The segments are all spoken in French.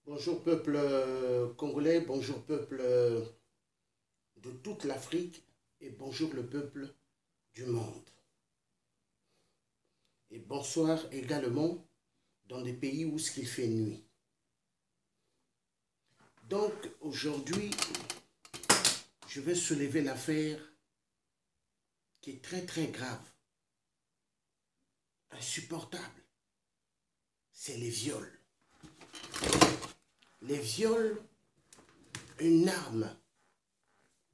Bonjour peuple congolais, bonjour peuple de toute l'Afrique et bonjour le peuple du monde. Et bonsoir également dans des pays où il fait nuit. Donc aujourd'hui, je vais soulever l'affaire qui est très grave, insupportable. C'est les viols. Les viols, une arme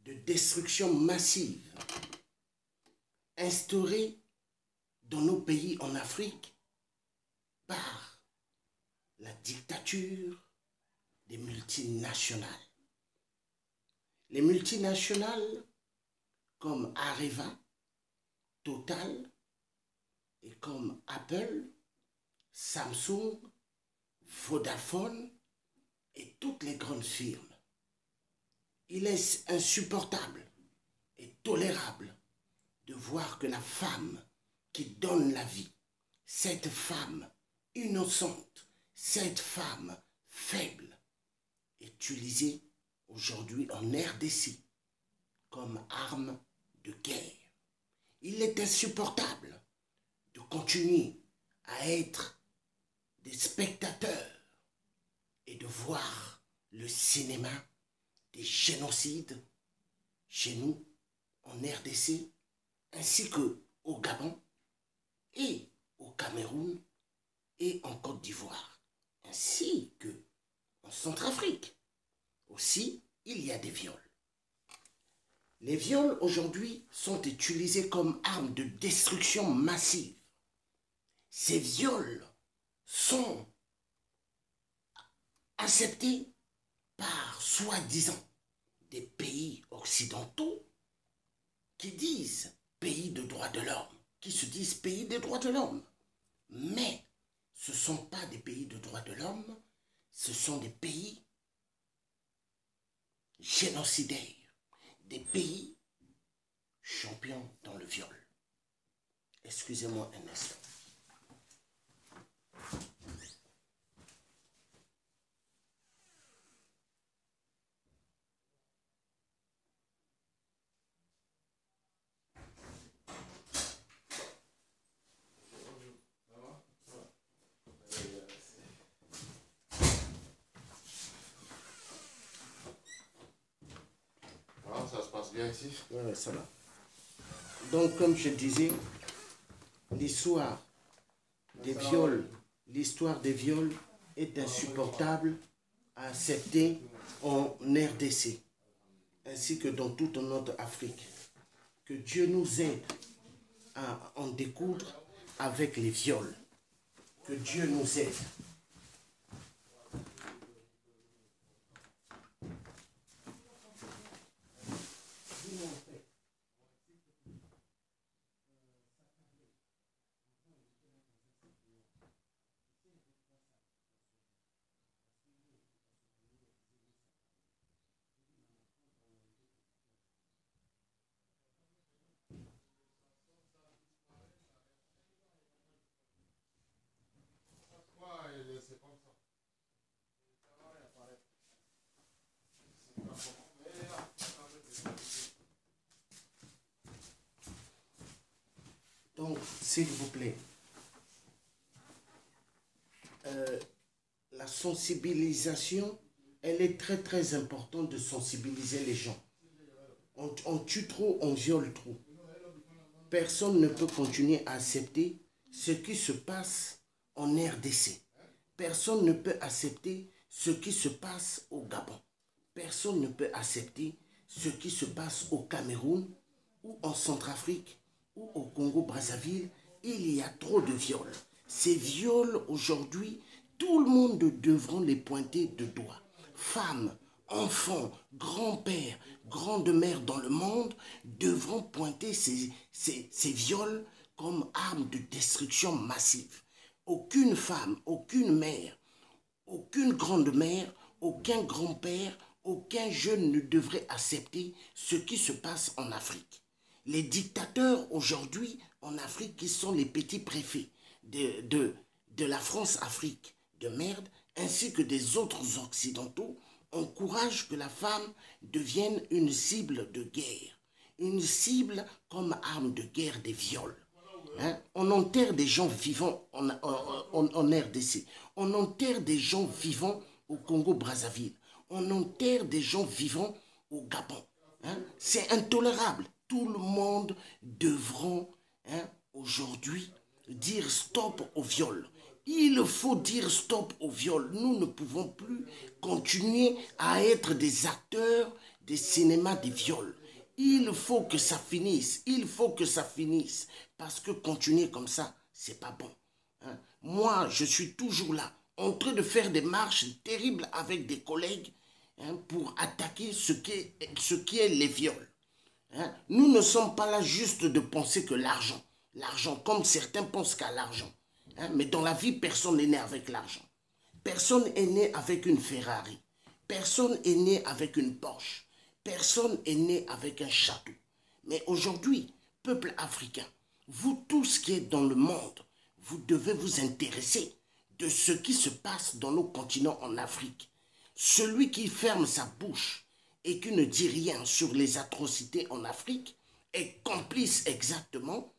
de destruction massive instaurée dans nos pays en Afrique par la dictature des multinationales. Les multinationales comme Areva, Total et comme Apple, Samsung, Vodafone et toutes les grandes firmes. Il est insupportable et tolérable de voir que la femme qui donne la vie, cette femme innocente, cette femme faible, est utilisée aujourd'hui en RDC comme arme de guerre. Il est insupportable de continuer à être des spectateurs et de voir le cinéma des génocides chez nous en RDC ainsi qu'au Gabon et au Cameroun et en Côte d'Ivoire ainsi qu'en Centrafrique. Aussi, il y a des viols. Les viols aujourd'hui sont utilisés comme arme de destruction massive. Ces viols sont acceptés par soi-disant des pays occidentaux qui disent pays de droits de l'homme, qui se disent pays des droits de l'homme. Mais ce ne sont pas des pays de droits de l'homme, ce sont des pays génocidaires, des pays champions dans le viol. Excusez-moi un instant. Ça se passe bien ici? Ouais, ça va. Donc, comme je disais, l'histoire des viols est insupportable à accepter en RDC, ainsi que dans toute notre Afrique. Que Dieu nous aide à en découdre avec les viols. Que Dieu nous aide. C'est comme ça. Donc, s'il vous plaît, la sensibilisation, elle est très importante de sensibiliser les gens. On tue trop, on viole trop. Personne ne peut continuer à accepter ce qui se passe en RDC. Personne ne peut accepter ce qui se passe au Gabon. Personne ne peut accepter ce qui se passe au Cameroun ou en Centrafrique ou au Congo-Brazzaville. Il y a trop de viols. Ces viols aujourd'hui, tout le monde devra les pointer de doigt. Femmes, enfants, grands-pères, grandes-mères dans le monde devront pointer ces viols comme armes de destruction massive. Aucune femme, aucune mère, aucune grande-mère, aucun grand-père, aucun jeune ne devrait accepter ce qui se passe en Afrique. Les dictateurs aujourd'hui en Afrique qui sont les petits préfets de la France-Afrique de merde ainsi que des autres occidentaux, encouragent que la femme devienne une cible de guerre, une cible comme arme de guerre des viols. Hein? On enterre des gens vivants en RDC, on enterre des gens vivants au Congo-Brazzaville, on enterre des gens vivants au Gabon. Hein? C'est intolérable. Tout le monde devra aujourd'hui dire stop au viol. Il faut dire stop au viol. Nous ne pouvons plus continuer à être des acteurs des cinémas des viols. Il faut que ça finisse. Il faut que ça finisse. Parce que continuer comme ça, c'est pas bon. Hein? Moi, je suis toujours là, en train de faire des marches terribles avec des collègues pour attaquer ce qui est les viols. Hein? Nous ne sommes pas là juste de penser que l'argent. L'argent, comme certains pensent qu'à l'argent. Hein? Mais dans la vie, personne n'est né avec l'argent. Personne n'est né avec une Ferrari. Personne n'est né avec une Porsche. Personne n'est né avec un château. Mais aujourd'hui, peuple africain, vous tous qui êtes dans le monde, vous devez vous intéresser de ce qui se passe dans nos continents en Afrique. Celui qui ferme sa bouche et qui ne dit rien sur les atrocités en Afrique est complice exactement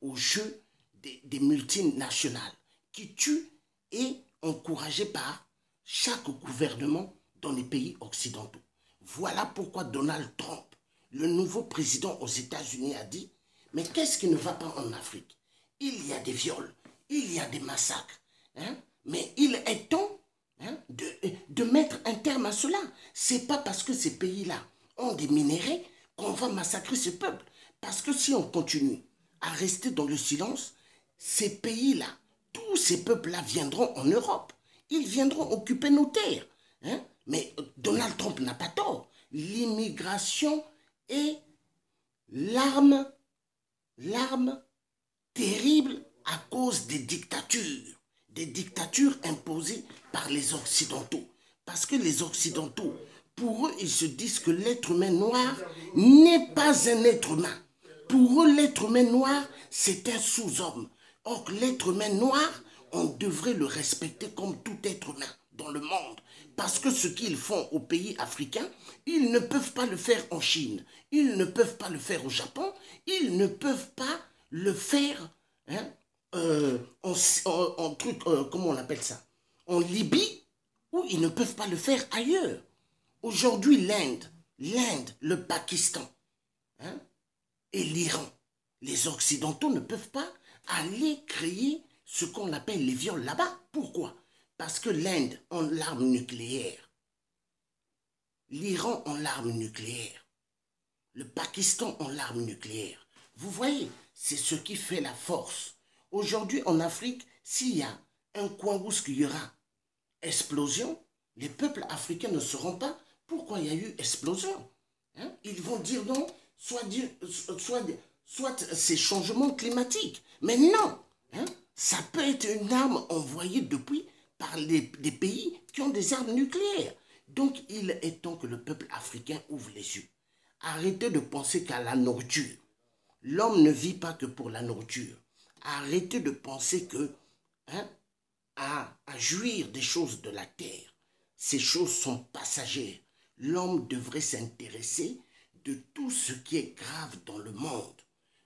au jeu des multinationales qui tuent et encouragées par chaque gouvernement dans les pays occidentaux. Voilà pourquoi Donald Trump, le nouveau président aux États-Unis, a dit « Mais qu'est-ce qui ne va pas en Afrique? Il y a des viols, il y a des massacres, mais il est temps de mettre un terme à cela. Ce n'est pas parce que ces pays-là ont des minéraux qu'on va massacrer ce peuple. Parce que si on continue à rester dans le silence, ces pays-là, tous ces peuples-là viendront en Europe. Ils viendront occuper nos terres. Mais Donald Trump n'a pas tort. L'immigration est l'arme terrible à cause des dictatures imposées par les Occidentaux. Parce que les Occidentaux, pour eux, ils se disent que l'être humain noir n'est pas un être humain. Pour eux, l'être humain noir, c'est un sous-homme. Or, l'être humain noir, on devrait le respecter comme tout être humain dans le monde. Parce que ce qu'ils font aux pays africains, ils ne peuvent pas le faire en Chine. Ils ne peuvent pas le faire au Japon. Ils ne peuvent pas le faire en truc, comment on appelle ça? En Libye, où ils ne peuvent pas le faire ailleurs. Aujourd'hui, l'Inde, le Pakistan et l'Iran, les Occidentaux ne peuvent pas aller créer ce qu'on appelle les viols là-bas. Pourquoi? Parce que l'Inde a l'arme nucléaire, l'Iran a l'arme nucléaire, le Pakistan a l'arme nucléaire. Vous voyez, c'est ce qui fait la force. Aujourd'hui, en Afrique, s'il y a un coin où il y aura explosion, les peuples africains ne sauront pas pourquoi il y a eu explosion. Ils vont dire non, soit c'est changement climatique. Mais non, ça peut être une arme envoyée depuis par des pays qui ont des armes nucléaires. Donc, il est temps que le peuple africain ouvre les yeux. Arrêtez de penser qu'à la nourriture. L'homme ne vit pas que pour la nourriture. Arrêtez de penser que à jouir des choses de la terre. Ces choses sont passagères. L'homme devrait s'intéresser de tout ce qui est grave dans le monde.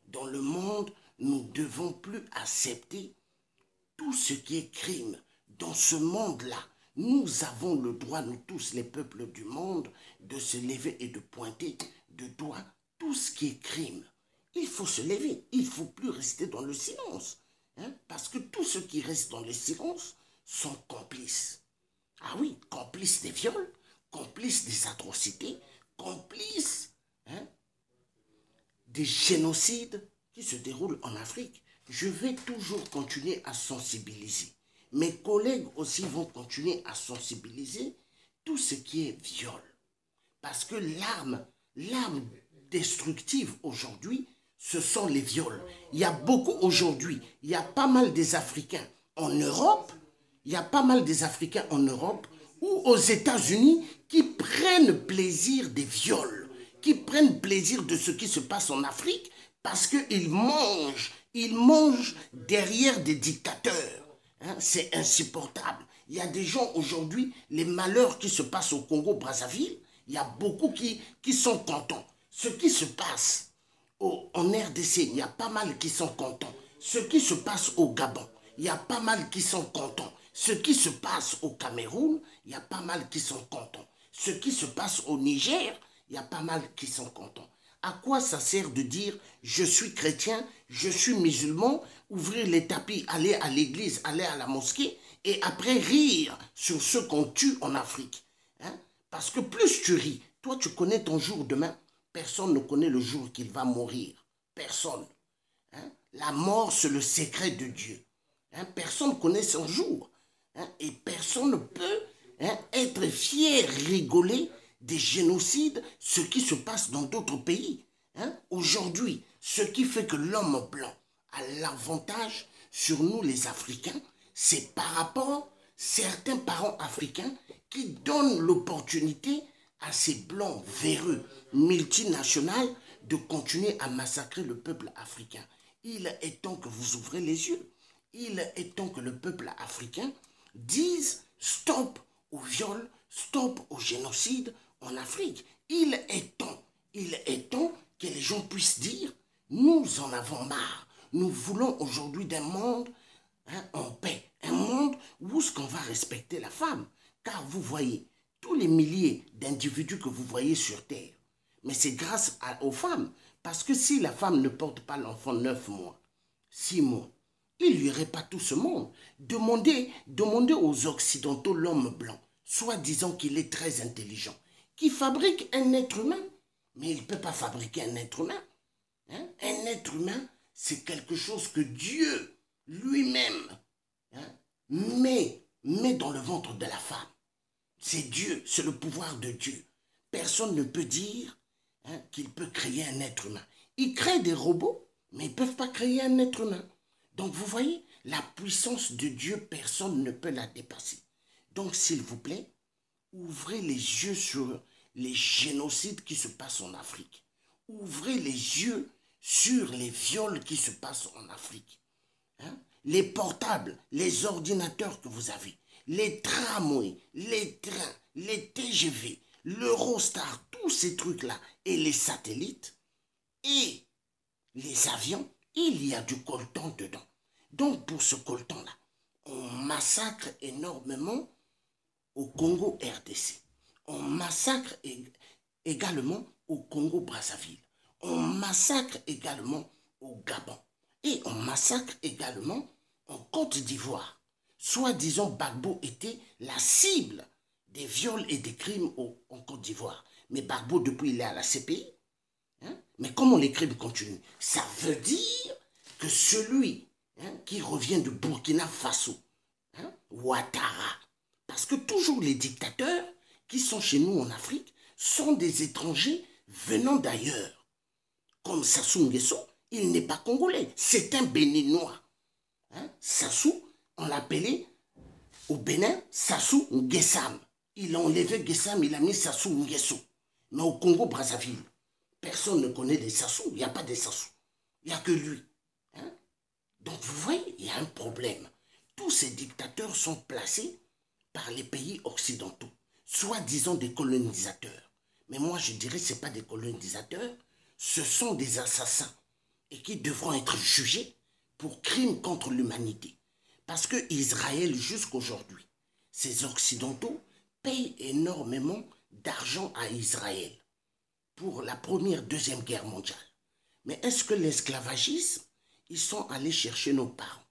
Dans le monde, nous ne devons plus accepter tout ce qui est crime. Dans ce monde-là, nous avons le droit, nous tous les peuples du monde, de se lever et de pointer de doigt tout ce qui est crime. Il faut se lever, il ne faut plus rester dans le silence. Parce que tous ceux qui restent dans le silence sont complices. Ah oui, complices des viols, complices des atrocités, complices des génocides qui se déroulent en Afrique. Je vais toujours continuer à sensibiliser. Mes collègues aussi vont continuer à sensibiliser tout ce qui est viol. Parce que l'arme destructive aujourd'hui, ce sont les viols. Il y a beaucoup aujourd'hui, il y a pas mal des Africains en Europe, ou aux États-Unis qui prennent plaisir des viols, qui prennent plaisir de ce qui se passe en Afrique parce qu'ils mangent derrière des dictateurs. Hein, c'est insupportable. Il y a des gens aujourd'hui, les malheurs qui se passent au Congo-Brazzaville, il y a beaucoup qui sont contents. Ce qui se passe en RDC, il y a pas mal qui sont contents. Ce qui se passe au Gabon, il y a pas mal qui sont contents. Ce qui se passe au Cameroun, il y a pas mal qui sont contents. Ce qui se passe au Niger, il y a pas mal qui sont contents. À quoi ça sert de dire je suis chrétien, je suis musulman, ouvrir les tapis, aller à l'église, aller à la mosquée et après rire sur ceux qu'on tue en Afrique, hein? Parce que plus tu ris, toi tu connais ton jour demain, personne ne connaît le jour qu'il va mourir. Personne. Hein? La mort, c'est le secret de Dieu. Hein? Personne ne connaît son jour. Hein? Et personne ne peut être fier, rigoler des génocides, ce qui se passe dans d'autres pays. Hein? Aujourd'hui, ce qui fait que l'homme blanc a l'avantage sur nous les Africains, c'est par rapport à certains parents africains qui donnent l'opportunité à ces blancs véreux multinationales de continuer à massacrer le peuple africain. Il est temps que vous ouvrez les yeux. Il est temps que le peuple africain dise stop au viol, stop au génocide en Afrique. Il est temps que les gens puissent dire nous en avons marre. Nous voulons aujourd'hui d'un monde en paix, un monde où est-ce qu'on va respecter la femme. Car vous voyez, tous les milliers d'individus que vous voyez sur Terre, mais c'est grâce aux femmes. Parce que si la femme ne porte pas l'enfant 9 mois, 6 mois, il n'y aurait pas tout ce monde. Demandez aux Occidentaux l'homme blanc, soi-disant qu'il est très intelligent, qui fabrique un être humain. Mais il ne peut pas fabriquer un être humain. Hein? Un être humain, c'est quelque chose que Dieu lui-même met dans le ventre de la femme. C'est Dieu, c'est le pouvoir de Dieu. Personne ne peut dire qu'il peut créer un être humain. Ils créent des robots, mais ils ne peuvent pas créer un être humain. Donc vous voyez, la puissance de Dieu, personne ne peut la dépasser. Donc s'il vous plaît, ouvrez les yeux sur les génocides qui se passent en Afrique. Ouvrez les yeux sur les viols qui se passent en Afrique. Hein? Les portables, les ordinateurs que vous avez, les tramways, les trains, les TGV, l'Eurostar, tous ces trucs-là, et les satellites, et les avions, il y a du coltan dedans. Donc pour ce coltan-là, on massacre énormément au Congo RDC. On massacre également au Congo-Brazzaville. On massacre également au Gabon. Et on massacre également en Côte d'Ivoire. Soi-disant, Gbagbo était la cible des viols et des crimes en Côte d'Ivoire. Mais Gbagbo, depuis, il est à la CPI. Mais comment les crimes continuent? Ça veut dire que celui qui revient de Burkina Faso, Ouattara, parce que toujours les dictateurs qui sont chez nous en Afrique sont des étrangers venant d'ailleurs. Comme Sassou Nguesso, il n'est pas congolais, c'est un béninois. Sassou, on l'appelait au Bénin Sassou Nguessam. Il a enlevé Nguessam, il a mis Sassou Nguesso. Mais au Congo-Brazzaville, personne ne connaît des Sassou, il n'y a pas de Sassou. Il n'y a que lui. Donc vous voyez, il y a un problème. Tous ces dictateurs sont placés par les pays occidentaux, soi-disant des colonisateurs. Mais moi je dirais que ce n'est pas des colonisateurs, ce sont des assassins et qui devront être jugés pour crimes contre l'humanité. Parce que Israël, jusqu'aujourd'hui, ces occidentaux payent énormément d'argent à Israël pour la première, deuxième guerre mondiale. Mais est-ce que l'esclavagisme, ils sont allés chercher nos parents?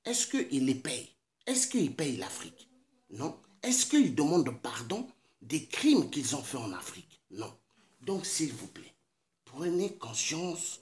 Est-ce qu'ils les payent? Est-ce qu'ils payent l'Afrique? Non. Est-ce qu'ils demandent pardon des crimes qu'ils ont faits en Afrique? Non. Donc, s'il vous plaît, prenez conscience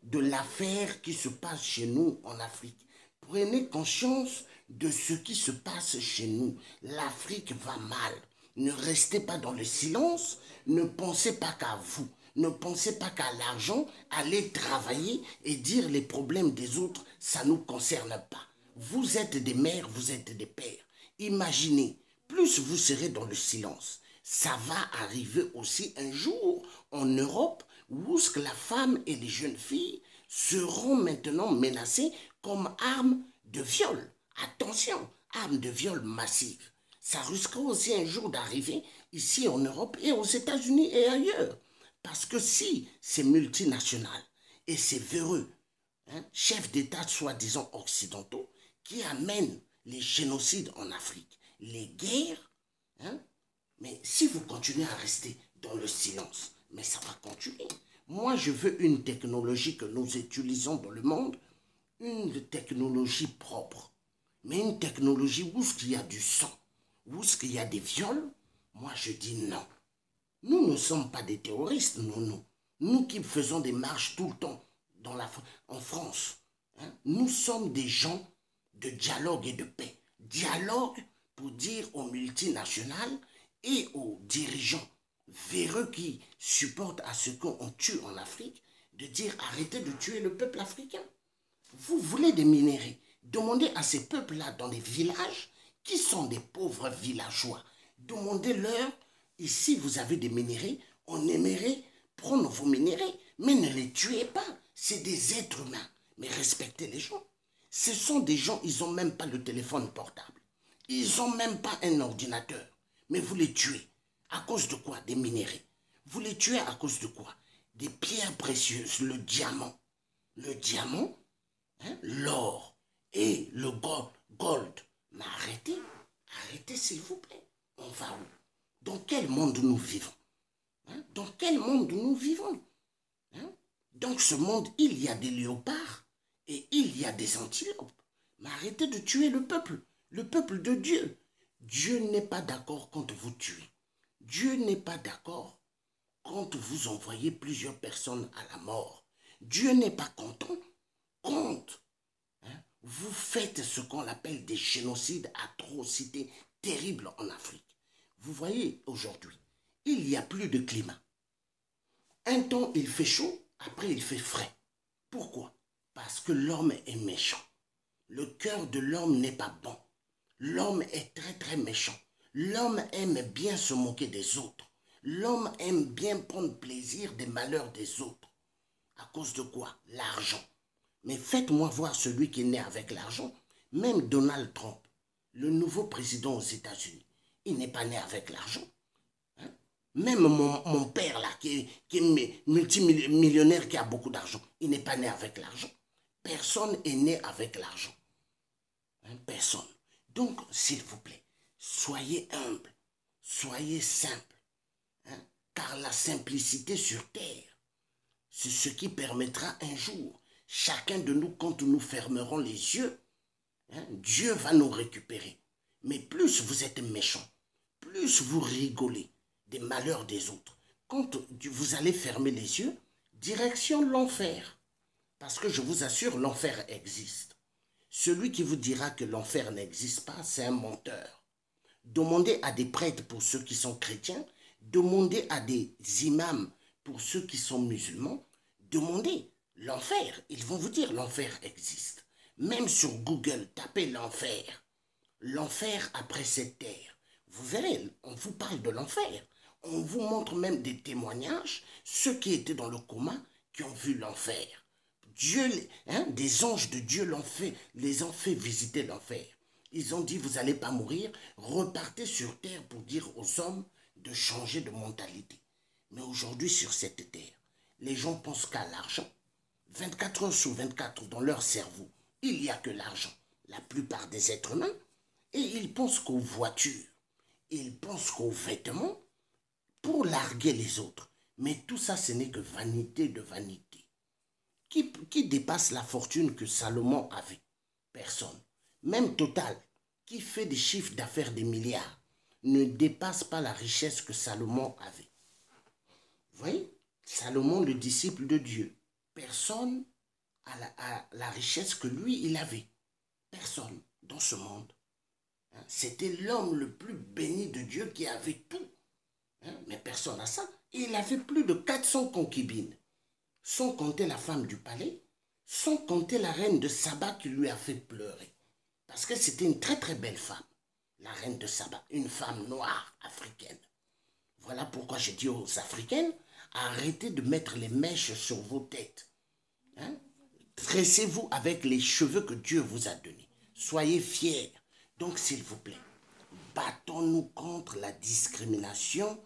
de l'affaire qui se passe chez nous en Afrique. Prenez conscience de ce qui se passe chez nous. L'Afrique va mal. Ne restez pas dans le silence. Ne pensez pas qu'à vous. Ne pensez pas qu'à l'argent. Allez travailler et dire les problèmes des autres, ça ne nous concerne pas. Vous êtes des mères, vous êtes des pères. Imaginez, plus vous serez dans le silence, ça va arriver aussi un jour en Europe où la femme et les jeunes filles seront maintenant menacées comme armes de viol. Attention, armes de viol massives. Ça risquera aussi un jour d'arriver ici en Europe et aux États-Unis et ailleurs. Parce que si ces multinationales et ces véreux chefs d'État soi-disant occidentaux qui amènent les génocides en Afrique, les guerres, mais si vous continuez à rester dans le silence, mais ça va continuer. Moi, je veux une technologie que nous utilisons dans le monde, une technologie propre, mais une technologie où il y a du sang, où il y a des viols. Moi, je dis non. Nous ne sommes pas des terroristes, nous qui faisons des marches tout le temps en France. Nous sommes des gens de dialogue et de paix. Dialogue pour dire aux multinationales et aux dirigeants véreux qui supportent à ce qu'on tue en Afrique, de dire arrêtez de tuer le peuple africain. Vous voulez des minéraux. Demandez à ces peuples-là dans les villages, qui sont des pauvres villageois, demandez-leur, ici vous avez des minéraux, on aimerait prendre vos minéraux, mais ne les tuez pas. C'est des êtres humains, mais respectez les gens. Ce sont des gens, ils n'ont même pas le téléphone portable. Ils n'ont même pas un ordinateur. Mais vous les tuez. À cause de quoi? Des minéraux. Vous les tuez à cause de quoi? Des pierres précieuses, le diamant. Le diamant, l'or et le gold. Mais arrêtez s'il vous plaît. On va où? Dans quel monde nous vivons? Dans quel monde nous vivons? Dans ce monde, il y a des léopards et il y a des antilopes. Mais arrêtez de tuer le peuple de Dieu. Dieu n'est pas d'accord quand vous tuez. Dieu n'est pas d'accord quand vous envoyez plusieurs personnes à la mort. Dieu n'est pas content quand vous faites ce qu'on appelle des génocides, atrocités terribles en Afrique. Vous voyez aujourd'hui, il n'y a plus de climat. Un temps, il fait chaud, après il fait frais. Pourquoi? Parce que l'homme est méchant. Le cœur de l'homme n'est pas bon. L'homme est très très méchant. L'homme aime bien se moquer des autres. L'homme aime bien prendre plaisir des malheurs des autres. À cause de quoi? L'argent. Mais faites-moi voir celui qui est né avec l'argent. Même Donald Trump, le nouveau président aux États-Unis, il n'est pas né avec l'argent. Même mon père là, qui est multimillionnaire, qui a beaucoup d'argent, il n'est pas né avec l'argent. Personne n'est né avec l'argent. Personne. Donc, s'il vous plaît, soyez humble, soyez simple. Car la simplicité sur terre, c'est ce qui permettra un jour, chacun de nous, quand nous fermerons les yeux, Dieu va nous récupérer. Mais plus vous êtes méchant, plus vous rigolez des malheurs des autres. Quand vous allez fermer les yeux, direction l'enfer. Parce que je vous assure, l'enfer existe. Celui qui vous dira que l'enfer n'existe pas, c'est un menteur. Demandez à des prêtres pour ceux qui sont chrétiens, demandez à des imams pour ceux qui sont musulmans, demandez l'enfer. Ils vont vous dire l'enfer existe. Même sur Google, tapez l'enfer. L'enfer après cette terre. Vous verrez, on vous parle de l'enfer. On vous montre même des témoignages, ceux qui étaient dans le coma, qui ont vu l'enfer. Dieu, des anges de Dieu les ont fait visiter l'enfer. Ils ont dit, vous n'allez pas mourir, repartez sur terre pour dire aux hommes de changer de mentalité. Mais aujourd'hui, sur cette terre, les gens pensent qu'à l'argent. 24 heures sur 24, dans leur cerveau, il n'y a que l'argent. La plupart des êtres humains. Et ils pensent qu'aux voitures, ils pensent qu'aux vêtements, pour larguer les autres. Mais tout ça, ce n'est que vanité de vanité. Qui dépasse la fortune que Salomon avait? Personne. Même Total, qui fait des chiffres d'affaires des milliards, ne dépasse pas la richesse que Salomon avait. Vous voyez? Salomon, le disciple de Dieu. Personne a la richesse que lui, il avait. Personne dans ce monde. C'était l'homme le plus béni de Dieu qui avait tout. Mais personne n'a ça. Et il avait plus de 400 concubines. Sans compter la femme du palais, sans compter la reine de Saba qui lui a fait pleurer. Parce que c'était une très très belle femme, la reine de Saba, une femme noire africaine. Voilà pourquoi je dis aux Africaines, arrêtez de mettre les mèches sur vos têtes. Tressez-vous avec les cheveux que Dieu vous a donnés. Soyez fiers. Donc, s'il vous plaît, battons-nous contre la discrimination